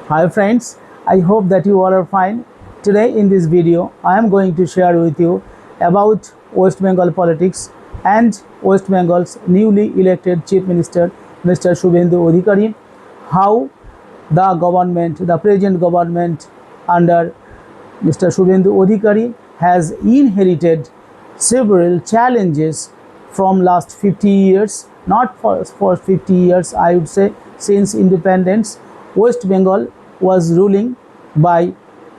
Hi friends, I hope that you all are fine. Today in this video, I am going to share with you about West Bengal politics and West Bengal's newly elected Chief Minister, Mr. Suvendu Adhikary, how the present government under Mr. Suvendu Adhikari has inherited several challenges from last 50 years, not for 50 years, I would say, since independence. West Bengal was ruling by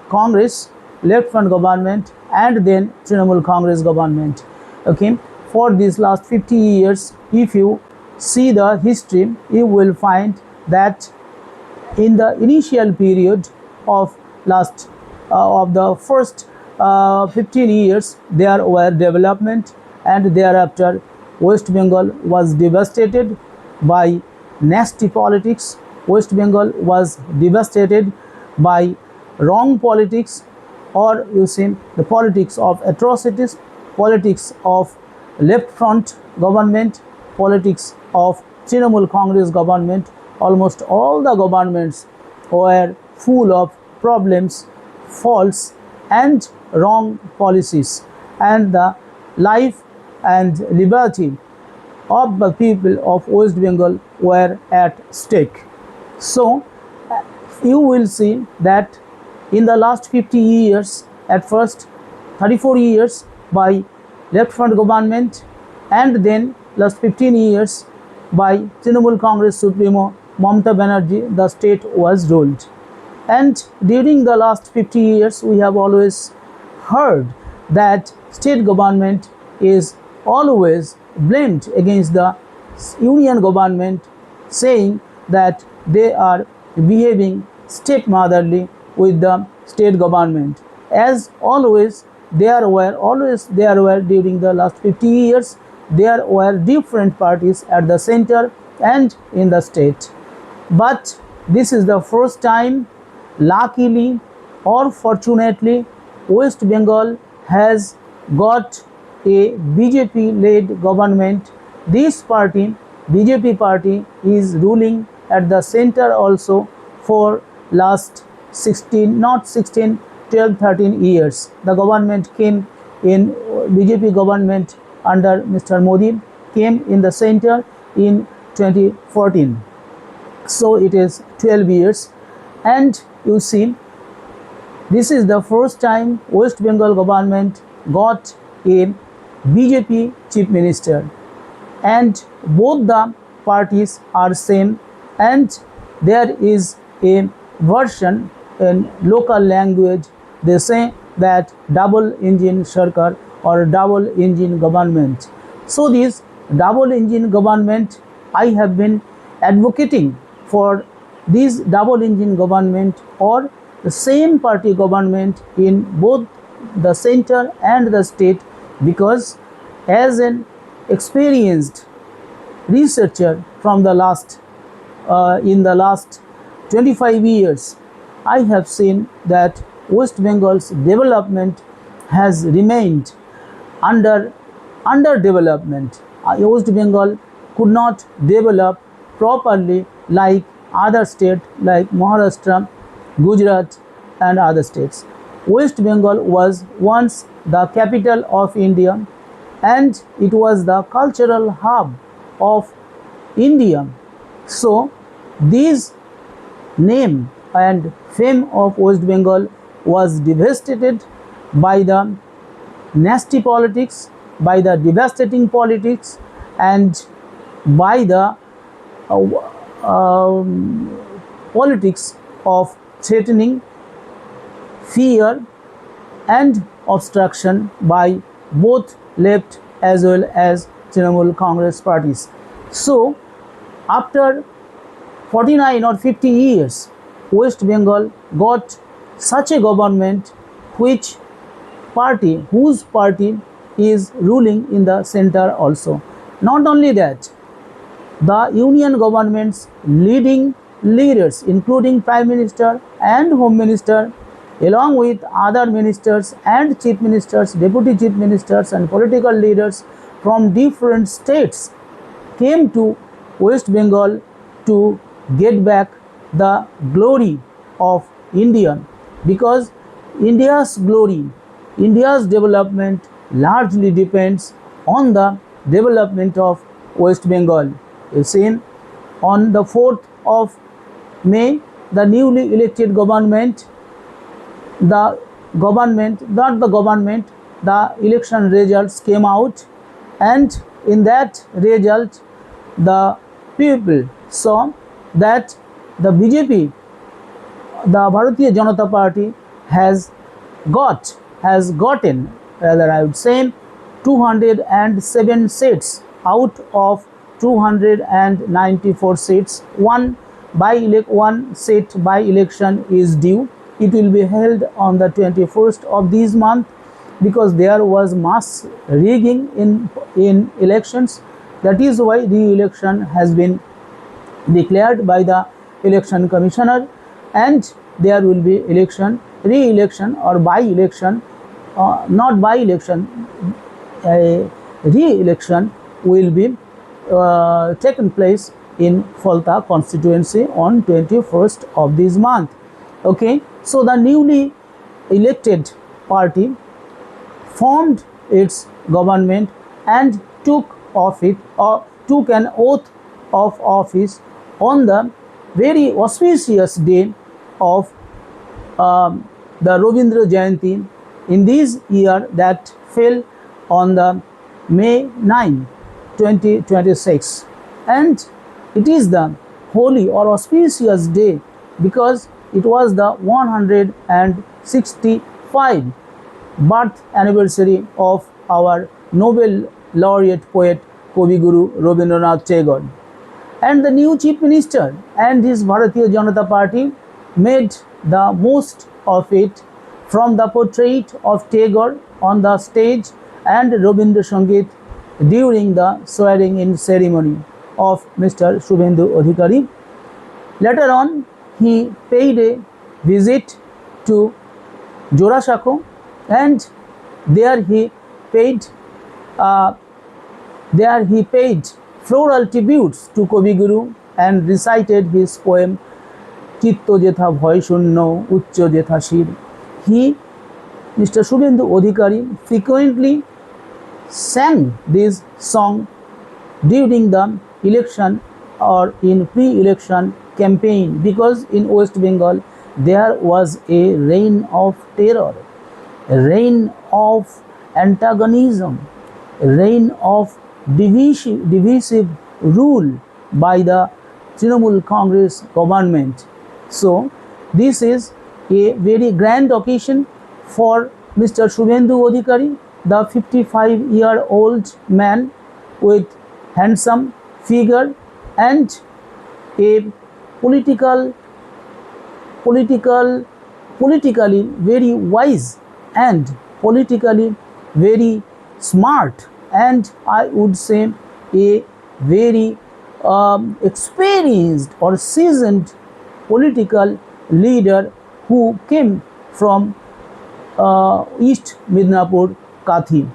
Congress, left front government, and then Trinamool Congress government. Okay, for these last 50 years, if you see the history, you will find that in the initial period of the first 15 years, there were development, and thereafter West Bengal was devastated by nasty politics. West Bengal was devastated by wrong politics, or you see the politics of atrocities, politics of left front government, politics of Trinamool Congress government. Almost all the governments were full of problems, false and wrong policies, and the life and liberty of the people of West Bengal were at stake. So you will see that in the last 50 years, at first 34 years by left front government, and then last 15 years by Trinamool Congress Supremo Mamata Banerjee, the state was ruled. And during the last 50 years, we have always heard that state government is always blamed against the union government, saying that they are behaving stepmotherly with the state government. As always, there were during the last 50 years, there were different parties at the center and in the state. But this is the first time, luckily or fortunately, West Bengal has got a BJP-led government. This party, BJP party, is ruling at the center also for last 12, 13 years. The government came in, BJP government under Mr. Modi came in the center in 2014. So it is 12 years, and you see, this is the first time West Bengal government got a BJP chief minister, and both the parties are same, and there is a version in local language. They say that double engine sarkar or double engine government. So this double engine government, I have been advocating for this double engine government or the same party government in both the center and the state, because as an experienced researcher from the last in the last 25 years, I have seen that West Bengal's development has remained underdevelopment. West Bengal could not develop properly like other states like Maharashtra, Gujarat and other states. West Bengal was once the capital of India, and it was the cultural hub of India. So this name and fame of West Bengal was devastated by the nasty politics, by the devastating politics, and by the politics of threatening, fear and obstruction by both left as well as Trinamool Congress parties. So after 49 or 50 years, West Bengal got such a government whose party is ruling in the center also. Not only that, the union government's leading leaders, including Prime Minister and Home Minister, along with other ministers and chief ministers, deputy chief ministers and political leaders from different states, came to West Bengal to get back the glory of India, because India's glory, India's development largely depends on the development of West Bengal. You see, on the 4th of May, the newly elected government, the election results came out, and in that result, the people saw that the BJP, the Bharatiya Janata Party, has gotten, rather I would say, 207 seats out of 294 seats. One seat by election is due. It will be held on the 21st of this month, because there was mass rigging in elections. That is why the election has been declared by the election commissioner, and there will be re-election or by-election, not by-election, re-election will be taken place in Falta constituency on 21st of this month. Okay, so the newly elected party formed its government and took an oath of office on the very auspicious day of the Rabindra Jayanti in this year, that fell on the May 9, 2026, and it is the holy or auspicious day because it was the 165 birth anniversary of our Nobel laureate poet Kavi Guru Rabindranath Tagore. And the new chief minister and his Bharatiya Janata Party made the most of it, from the portrait of Tagore on the stage and Rabindra Sangeet during the swearing-in ceremony of Mr. Suvendu Adhikary. Later on, he paid a visit to Jorashako, and there he paid floral tributes to Kavi Guru and recited his poem Chitta Jetha Bhoy Shunno Uchcho Jetha Shir. Mr. Suvendu Adhikary frequently sang this song during the election or in pre-election campaign, because in West Bengal there was a reign of terror, a reign of antagonism, a reign of divisive rule by the Trinamool Congress government. So this is a very grand occasion for Mr. Suvendu Adhikary, the 55-year-old man with handsome figure and a politically very wise and politically very smart, and I would say a very experienced or seasoned political leader who came from East Midnapur, Kathi.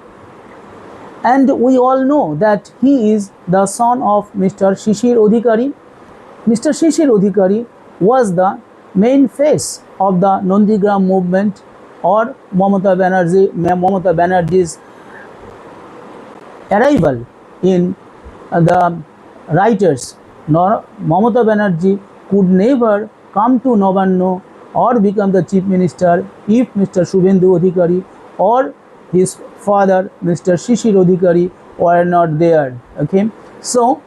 And we all know that he is the son of Mr. Shishir Adhikary. Mr. Shishir Adhikary was the main face of the Nandigram movement, or Mamata Banerjee's arrival in the writers. Nor Mamata Banerjee could never come to Nabanno or become the chief minister if Mr. Suvendu Adhikary or his father Mr. Shishir Adhikary were not there. Okay, so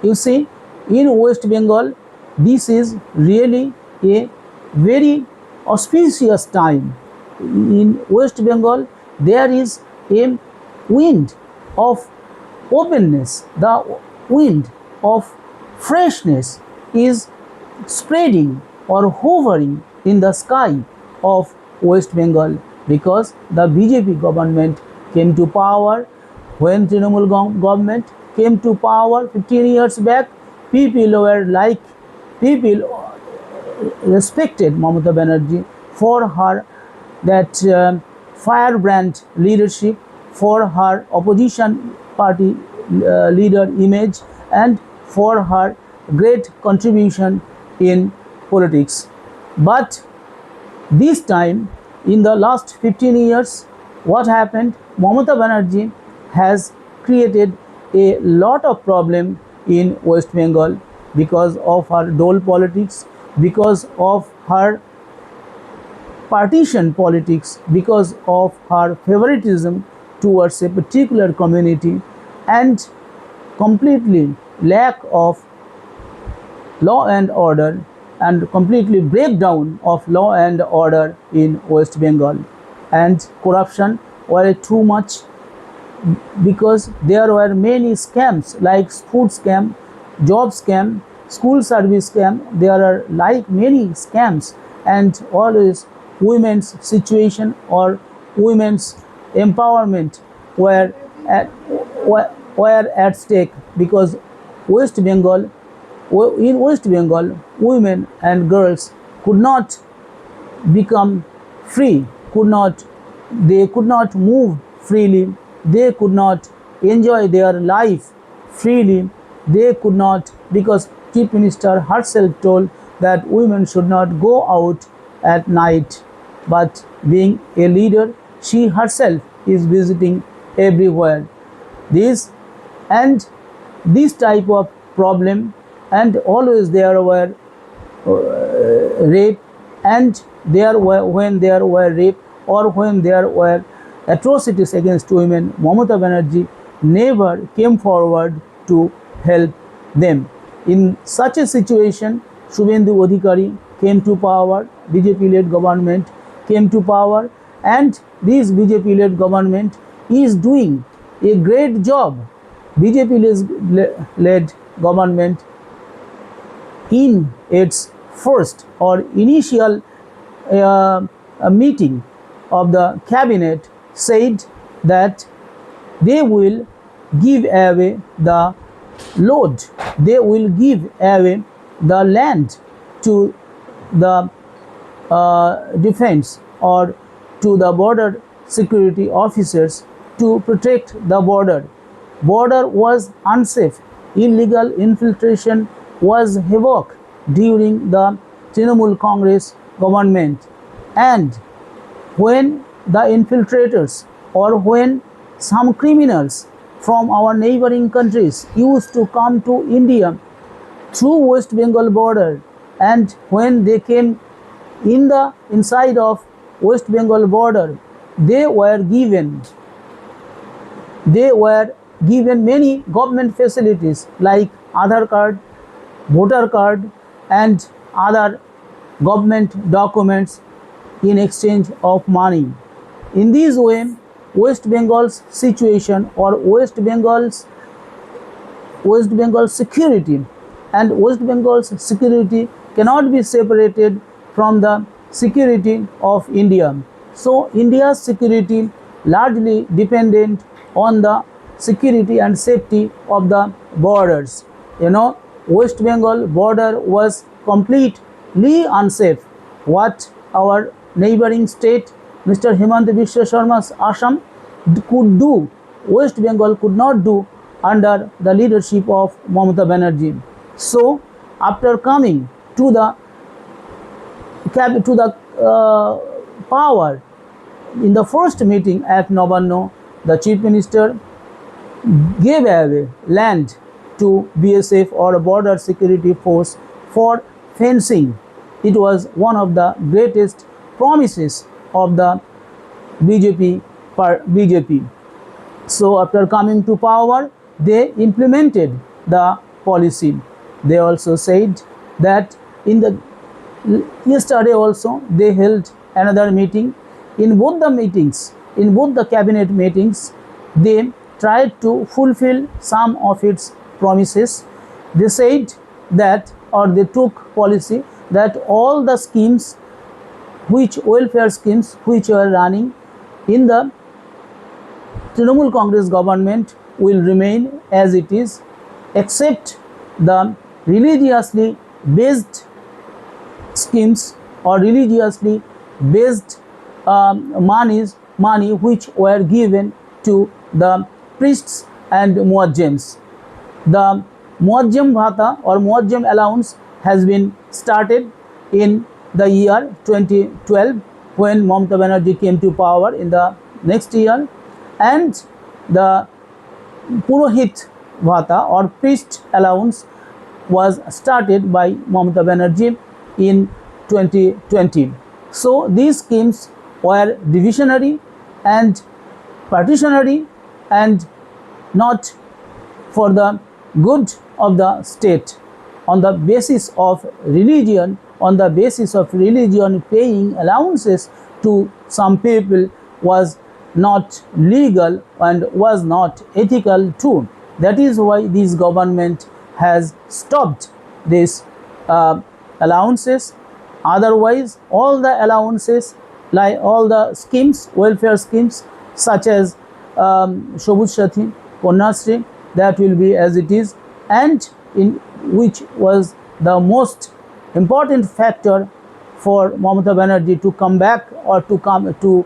you see, in West Bengal this is really a very auspicious time. In West Bengal there is a wind of openness, the wind of freshness is spreading or hovering in the sky of West Bengal, because the BJP government came to power. When Trinamool government came to power 15 years back, people respected Mamata Banerjee for her firebrand leadership, for her opposition party leader image, and for her great contribution in politics. But this time, in the last 15 years, what happened? Mamata Banerjee has created a lot of problem in West Bengal because of her dole politics, because of her partition politics, because of her favoritism towards a particular community, and completely lack of law and order, and completely breakdown of law and order in West Bengal, and corruption were too much because there were many scams like food scam, job scam, school service scam. There are like many scams, and always women's situation or women's empowerment were at, were at stake because West Bengal, in West Bengal, women and girls could not become free, they could not move freely, they could not enjoy their life freely, they could not, because Chief Minister herself told that women should not go out at night, but being a leader, she herself is visiting everywhere. This and this type of problem, and always there were rape, and there were, when there were rape or when there were atrocities against women, Mamata Banerjee never came forward to help them. In such a situation, Suvendu Adhikary came to power, BJP-led government came to power, and this BJP-led government is doing a great job. BJP-led government in its first or initial meeting of the cabinet said that they will give away the load, they will give away the land to the defense or to the border security officers to protect the border. Border was unsafe, illegal infiltration was havoc during the Trinamool Congress government, and when the infiltrators or when some criminals from our neighboring countries used to come to India through West Bengal border, and when they came in the inside of West Bengal border, they were given many government facilities like Aadhaar card, voter card, and other government documents in exchange of money. In this way, West Bengal's situation or West Bengal's security, and West Bengal's security cannot be separated from the security of India. So India's security largely dependent on the security and safety of the borders. West Bengal border was completely unsafe. What our neighboring state, Mr. Himanta Biswa Sharma's Assam, could do, West Bengal could not do under the leadership of Mamata Banerjee. So, after coming to the power in the first meeting at Nabanno, the Chief Minister gave away land to BSF or Border Security Force for fencing. It was one of the greatest promises of the BJP. So after coming to power, they implemented the policy. They also said that yesterday also they held another meeting. In both the cabinet meetings, they tried to fulfill some of its promises. They said that, or they took policy that all the schemes, welfare schemes which were running in the Trinamool Congress government will remain as it is, except the religiously based schemes or religiously based money which were given to the priests and muajjems. The muajjem bhata or muajjem allowance has been started in the year 2012, when Mamata Banerjee came to power in the next year, and the Purohit Bhata or priest allowance was started by Mamata Banerjee in 2020. So these schemes were divisionary and partitionary and not for the good of the state. On the basis of religion, paying allowances to some people was not legal and was not ethical too. That is why this government has stopped these allowances. Otherwise, all the allowances, like all the schemes, welfare schemes such as Shobuj Sathi, Konyasri, that will be as it is, and in which was the most important factor for Mamata Banerjee to come back or to come to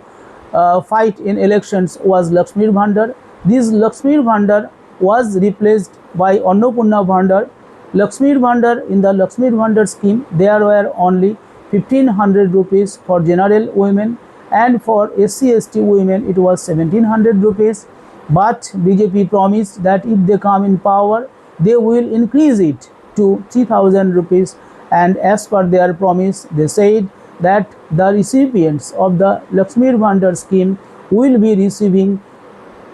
fight in elections was Lakshmir Bhandar. This Lakshmir Bhandar was replaced by Annapurna Bhandar. Lakshmir Bhandar, in the Lakshmir Bhandar scheme, there were only 1500 rupees for general women, and for SC/ST women it was 1700 rupees. But BJP promised that if they come in power, they will increase it to 3000 rupees, and as per their promise, they said that the recipients of the Lakshmir Bhandar scheme will be receiving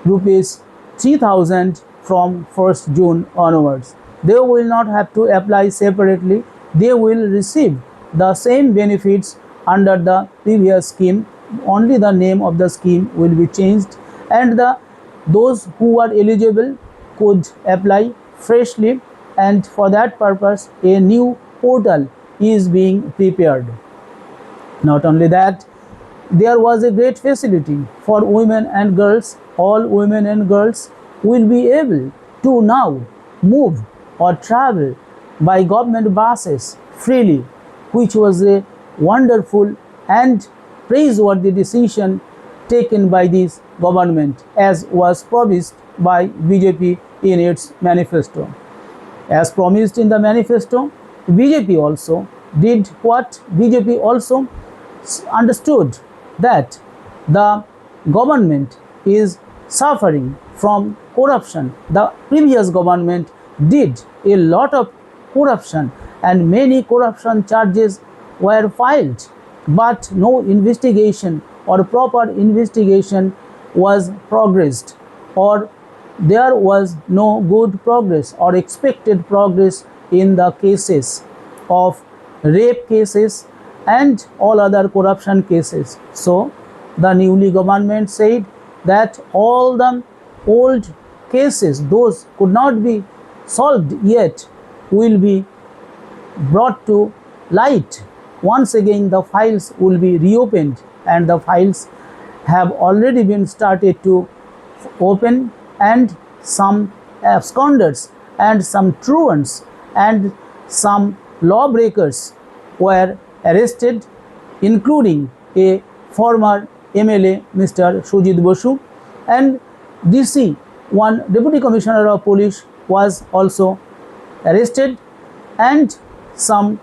rupees 3000 from 1st June onwards. They will not have to apply separately. They will receive the same benefits under the previous scheme. Only the name of the scheme will be changed, and those who are eligible could apply freshly, and for that purpose a new portal is being prepared. Not only that, there was a great facility for women and girls. All women and girls will be able to now move or travel by government buses freely, which was a wonderful and praiseworthy decision taken by this government, as was promised by BJP in its manifesto. As promised in the manifesto, BJP also did what? BJP also understood that the government is suffering from corruption. The previous government did a lot of corruption, and many corruption charges were filed, but no investigation or proper investigation was progressed, or there was no good progress or expected progress in the cases of rape cases and all other corruption cases. So the newly government said that all the old cases, those could not be solved yet, will be brought to light. Once again the files will be reopened, and the files have already been started to open, and some absconders and some truants and some lawbreakers were arrested, including a former MLA Mr. Sujit Bosu, and DC, one Deputy Commissioner of Police, was also arrested, and some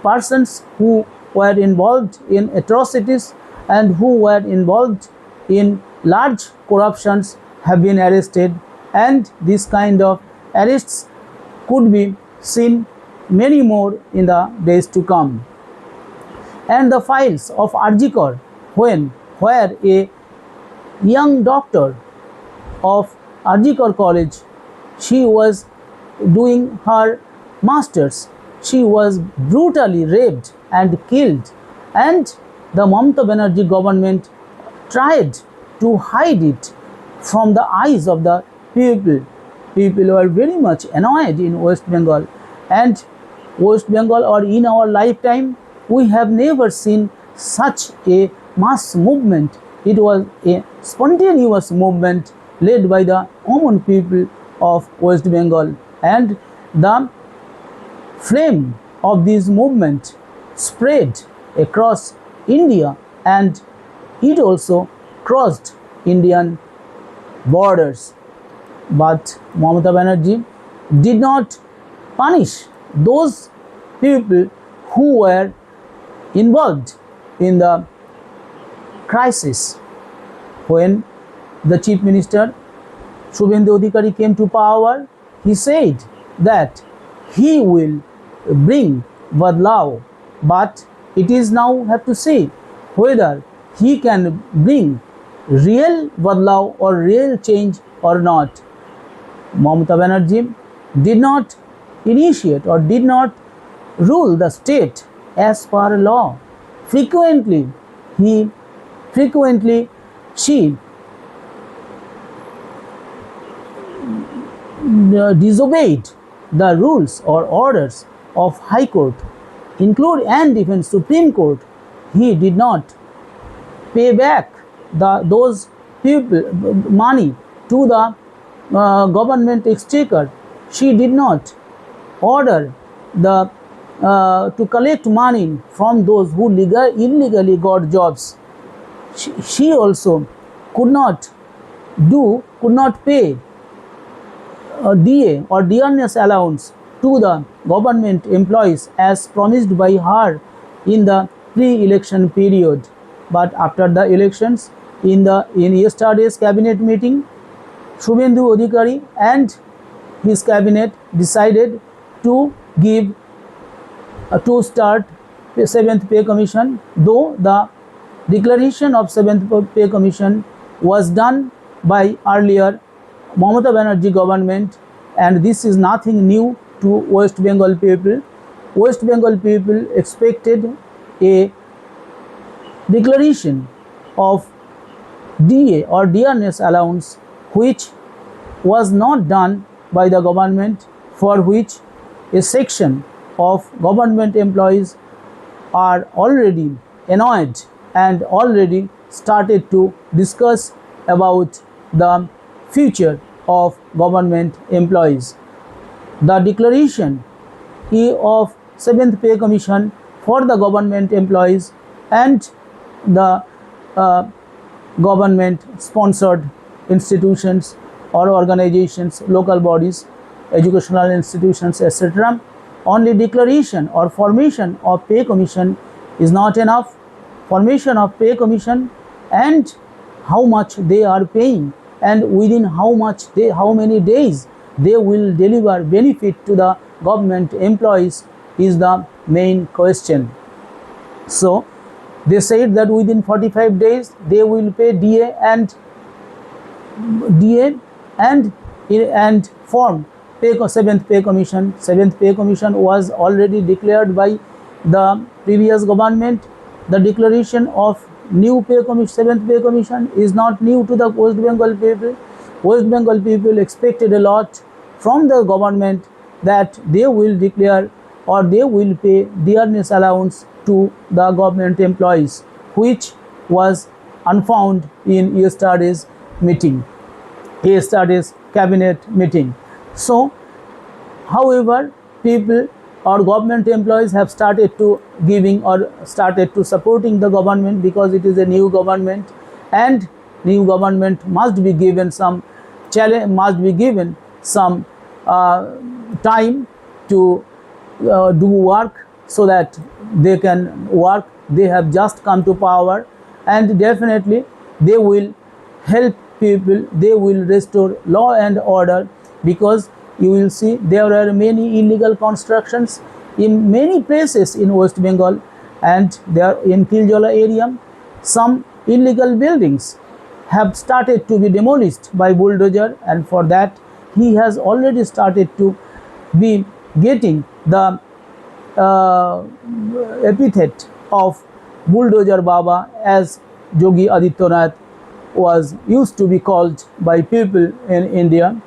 persons who were involved in atrocities and who were involved in large corruptions have been arrested, and this kind of arrests could be seen many more in the days to come. And the files of Adhikary, where a young doctor of Adhikary College, she was doing her masters, she was brutally raped and killed, and the Mamata Banerjee government tried to hide it from the eyes of the people. People were very much annoyed in West Bengal, and West Bengal, or in our lifetime, we have never seen such a mass movement. It was a spontaneous movement led by the common people of West Bengal, and the flame of this movement spread across India, and it also crossed Indian borders. But Mamata Banerjee did not punish those people who were involved in the crisis. When the Chief Minister Suvendu Adhikary came to power, he said that he will bring Badlao, but it is now have to see whether he can bring real Badlao or real change or not. Mamata Banerjee did not initiate or did not rule the state as per law. Frequently, she disobeyed the rules or orders of High Court, include and even Supreme Court. He did not pay back those people money to the government exchequer. She did not order the to collect money from those who illegally got jobs. She also could not pay DA or dearness allowance to the government employees as promised by her in the pre-election period. But after the elections, in yesterday's cabinet meeting, Suvendu Adhikary and his cabinet decided to give to start 7th Pay Commission, though the declaration of 7th Pay Commission was done by earlier Mamata Banerjee government, and this is nothing new to West Bengal people. West Bengal people expected a declaration of DA or dearness allowance, which was not done by the government, for which a section of government employees are already annoyed and already started to discuss about the future of government employees. The declaration of 7th Pay Commission for the government employees and the government sponsored institutions or organizations, local bodies, educational institutions, etc. Only declaration or formation of pay commission is not enough. Formation of pay commission and how much they are paying and within how many days they will deliver benefit to the government employees is the main question. So they said that within 45 days they will pay DA and form 7th Pay Commission. 7th Pay Commission was already declared by the previous government. The declaration of new pay commission, 7th Pay Commission, is not new to the West Bengal people. West Bengal people expected a lot from the government, that they will declare or they will pay dearness allowance to the government employees, which was unfound in yesterday's cabinet meeting. So, however, people or government employees have started to giving or started to supporting the government, because it is a new government and new government must be given some challenge, must be given some time to do work so that they can work. They have just come to power, and definitely they will help people, they will restore law and order, because you will see there are many illegal constructions in many places in West Bengal, and there in Kiljola area some illegal buildings have started to be demolished by bulldozer, and for that he has already started to be getting the epithet of bulldozer Baba, as Yogi Adityanath was used to be called by people in India.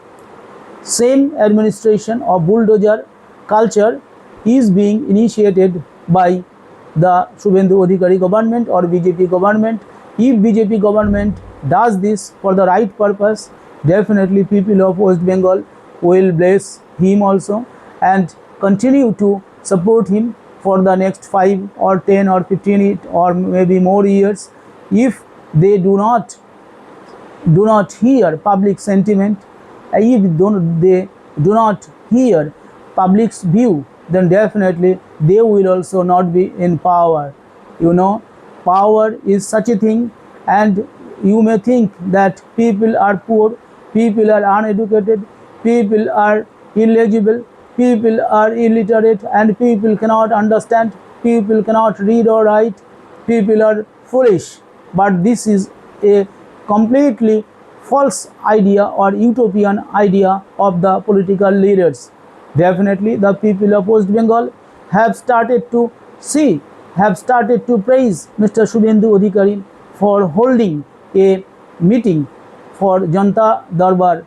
Same administration of bulldozer culture is being initiated by the Suvendu Adhikary government or BJP government. If BJP government does this for the right purpose, definitely people of West Bengal will bless him also and continue to support him for the next 5 or 10 or 15 or maybe more years. If they do not hear public sentiment, if they do not hear public's view, then definitely they will also not be in power. You know, power is such a thing, and you may think that people are poor, people are uneducated, people are illegible, people are illiterate, and people cannot understand, people cannot read or write, people are foolish. But this is a completely false idea or utopian idea of the political leaders. Definitely, the people of West Bengal have started to see, have started to praise Mr. Suvendu Adhikary for holding a meeting for Janta Darbar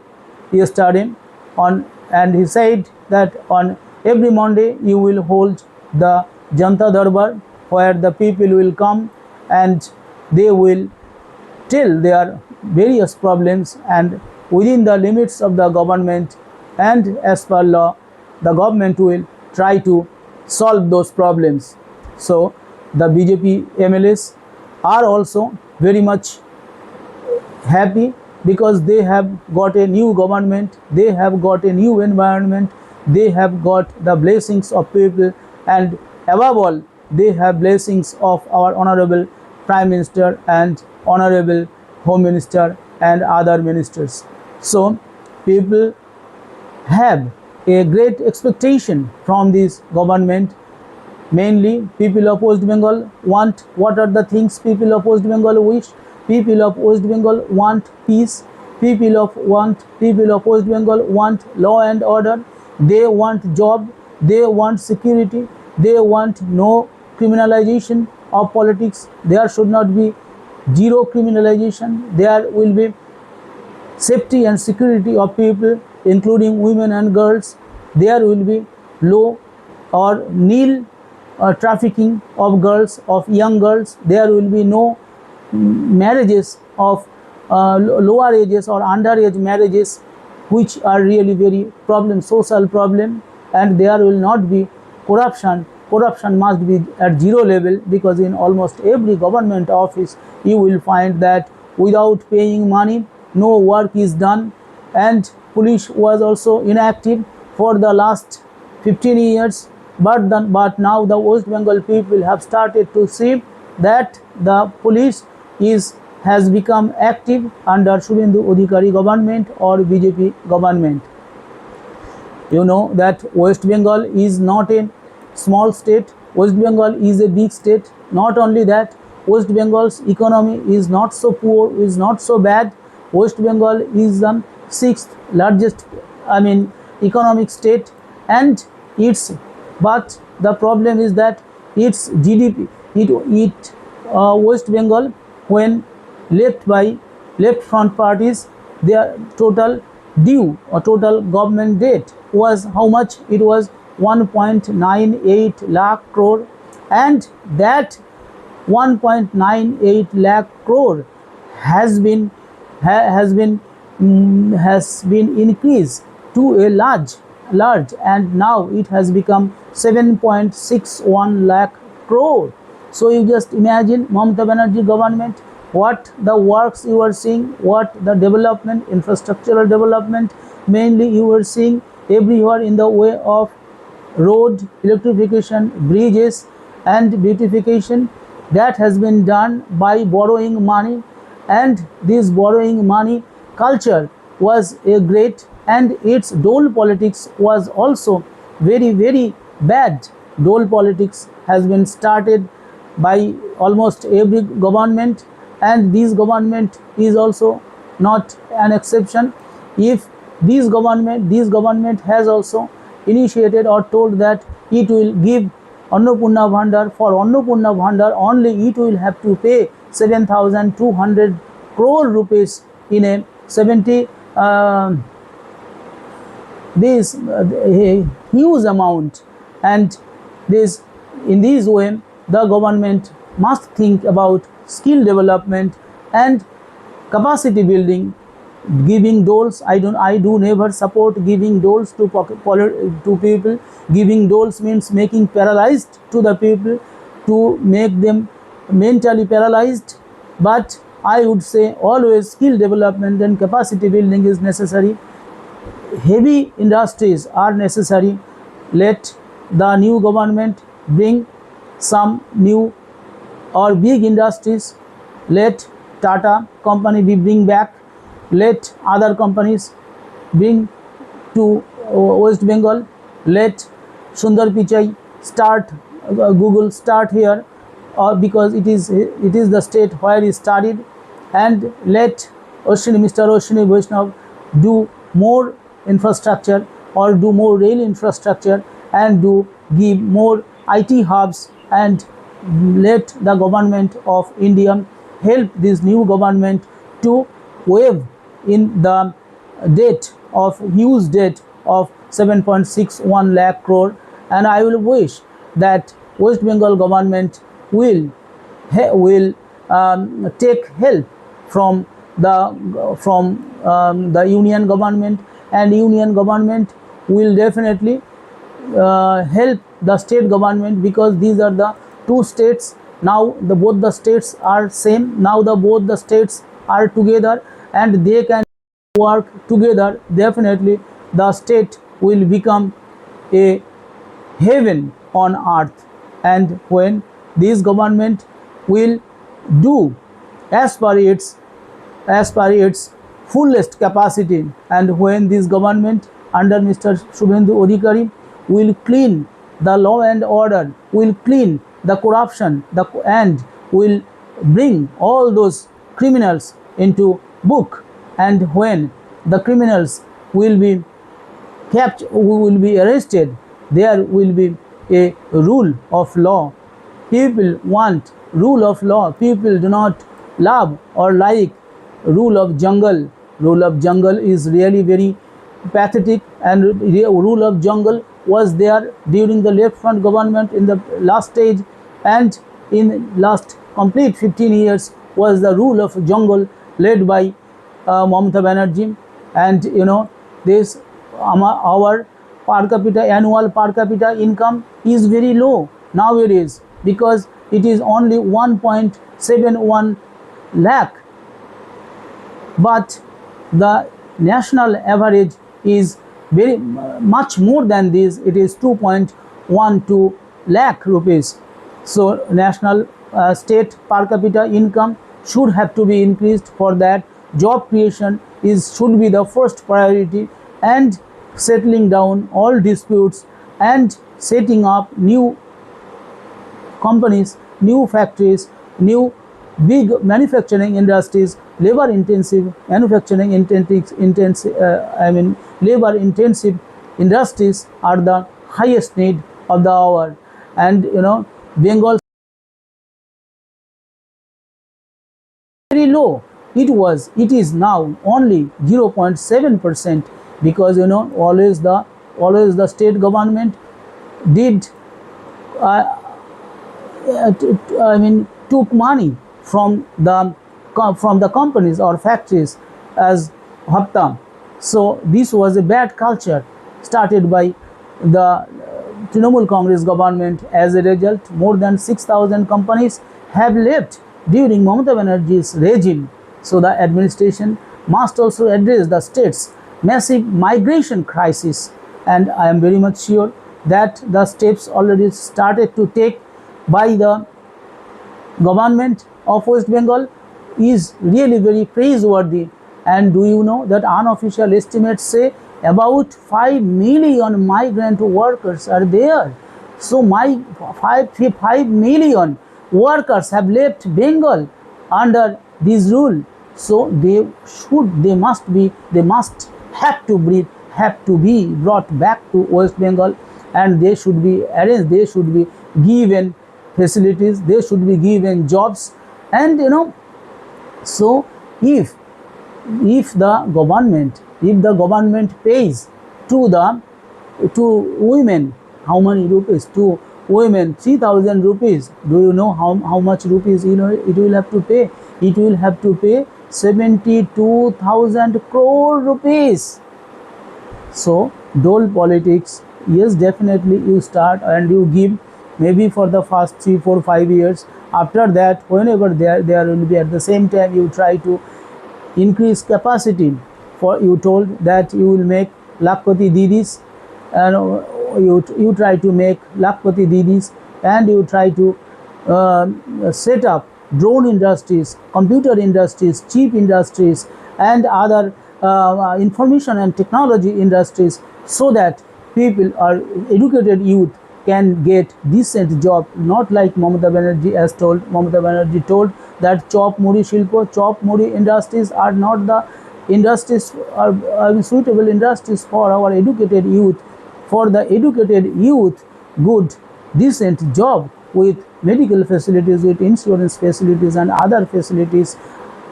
yesterday and he said that on every Monday you will hold the Janta Darbar, where the people will come and they will tell their various problems, and within the limits of the government and as per law, the government will try to solve those problems. So the BJP MLAs are also very much happy because they have got a new government, they have got a new environment, they have got the blessings of people, and above all, they have blessings of our honorable Prime Minister and honorable Home Minister and other ministers. So people have a great expectation from this government. Mainly, people of West Bengal want, what are the things people of West Bengal wish? People of West Bengal want peace. People of West Bengal want law and order. They want job. They want security. They want no criminalization of politics. There should not be zero criminalization. There will be safety and security of people, including women and girls. There will be low or nil trafficking of girls, of young girls. There will be no marriages of lower ages or underage marriages, which are really very social problem, and there will not be corruption. Corruption must be at zero level, because in almost every government office you will find that without paying money no work is done, and police was also inactive for the last 15 years. But now the West Bengal people have started to see that the police has become active under Suvendu Adhikari government or BJP government. You know that West Bengal is not a small state. West Bengal is a big state. Not only that, West Bengal's economy is not so poor, is not so bad. West Bengal is the 6th largest, economic state, and but the problem is that its GDP, West Bengal, when left front parties, their total due or total government debt was how much? It was 1.98 lakh crore, and that 1.98 lakh crore has been increased to a large, and now it has become 7.61 lakh crore. So you just imagine Mamata Banerjee government, what the works you are seeing, what the development, infrastructural development, mainly you are seeing everywhere in the way of road, electrification, bridges and beautification, that has been done by borrowing money, and this borrowing money culture was a great, and its dole politics was also very, very bad. Dole politics has been started by almost every government, and this government is also not an exception. If this government has also initiated or told that it will give Annapurna Bhandar. For Annapurna Bhandar only it will have to pay 7,200 crore rupees in a 70 this a huge amount, and this in this way the government must think about skill development and capacity building. Giving doles, I do never support giving doles to people. Giving doles means making paralyzed to the people, to make them mentally paralyzed. But I would say always skill development and capacity building is necessary. Heavy industries are necessary. Let the new government bring some new or big industries, let Tata company be bring back, let other companies bring to West Bengal, let Sundar Pichai start, Google start here, because it is the state where he studied, and let Mr. Ashwini Vaishnav do more infrastructure or do more rail infrastructure and do give more IT hubs, and let the government of India help this new government to waive in the debt of huge debt of 7.61 lakh crore. And I will wish that West Bengal government will take help from the union government, and union government will definitely help the state government, because these are the two states now. Both the states are same now. Both the states are together and they can work together. Definitely the state will become a heaven on earth. And when this government will do as per its fullest capacity, and when this government under Mr. Suvendu Adhikary will clean the law and order, will clean the corruption, and will bring all those criminals into book, and when the criminals will be kept, who will be arrested, there will be a rule of law. People want rule of law. People do not love or like rule of jungle. Rule of jungle is really very pathetic, and rule of jungle was there during the left front government in the last stage, and in last complete 15 years was the rule of jungle led by Mamata Banerjee. And this our annual per capita income is very low nowadays, because it is only 1.71 lakh, but the national average is very much more than this. It is 2.12 lakh rupees. So national state per capita income should have to be increased. For that, job creation should be the first priority, and settling down all disputes and setting up new companies, new factories, new big manufacturing industries. Labor intensive manufacturing labor intensive industries are the highest need of the hour. And Bengal very low. It is now only 0.7%, because always the state government did took money from the companies or factories as hafta. So this was a bad culture started by the Trinamool Congress government. As a result, more than 6,000 companies have left during Mamata Banerjee's regime. So the administration must also address the state's massive migration crisis, and I am very much sure that the steps already started to take by the government of West Bengal is really very praiseworthy. And do you know that unofficial estimates say about 5 million migrant workers are there? So 5 million workers have left Bengal under this rule. So they must have to be brought back to West Bengal, and they should be arranged, they should be given facilities, they should be given jobs. And so if the government pays to women, how many rupees? To women 3,000 rupees. Do you know how much rupees it will have to pay? It will have to pay 72,000 crore rupees. So dole politics, yes, definitely you start and you give maybe for the first 3, 4, 5 years. After that, whenever there will be, at the same time you try to increase capacity. For you told that you will make Lakpati Didis, and you try to make Lakpati Didis, and you try to set up drone industries, computer industries, chip industries, and other information and technology industries, so that people or educated youth can get decent job, not like Mamata Banerjee has told. Mamata Banerjee told that chop muri shilpo, chop muri industries are not the industries, are suitable industries for our educated youth. For the educated youth, good decent job with medical facilities, with insurance facilities and other facilities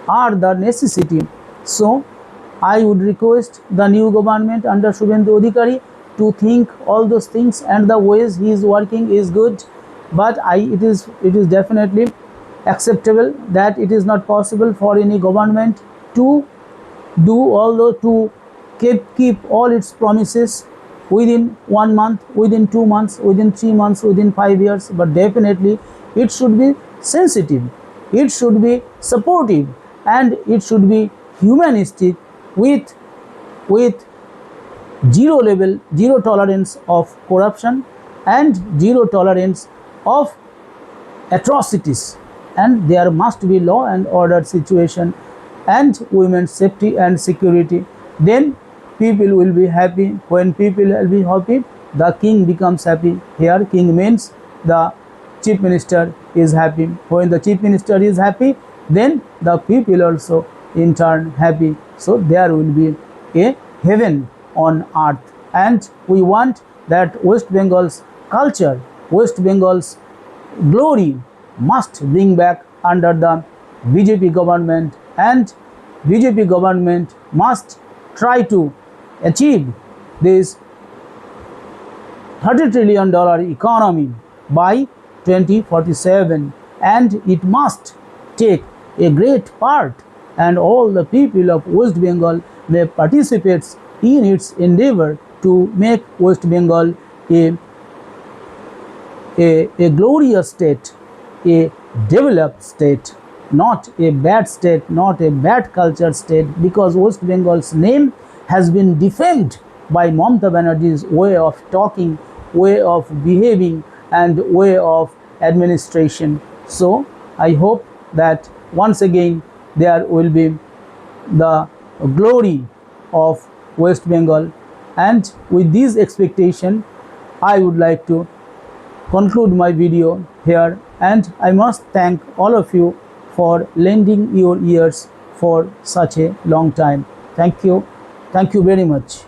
are the necessity. So I would request the new government under Suvendu Adhikary to think all those things, and the ways he is working is good, but it is definitely acceptable that it is not possible for any government to do to keep all its promises within 1 month, within 2 months, within 3 months, within 5 years. But definitely it should be sensitive, it should be supportive, and it should be humanistic, with zero tolerance of corruption and zero tolerance of atrocities. And there must be law and order situation and women's safety and security. Then people will be happy. When people will be happy, the king becomes happy. Here king means the chief minister is happy. When the chief minister is happy, then the people also in turn happy. So there will be a heaven on earth. And we want that West Bengal's culture, West Bengal's glory must bring back under the BJP government, and BJP government must try to achieve this $30 trillion economy by 2047, and it must take a great part, and all the people of West Bengal may participate in its endeavor to make West Bengal a glorious state, a developed state, not a bad state, not a bad culture state, because West Bengal's name has been defamed by Mamata Banerjee's way of talking, way of behaving, and way of administration. So I hope that once again there will be the glory of West Bengal. And with this expectation, I would like to conclude my video here, and I must thank all of you for lending your ears for such a long time. Thank you very much.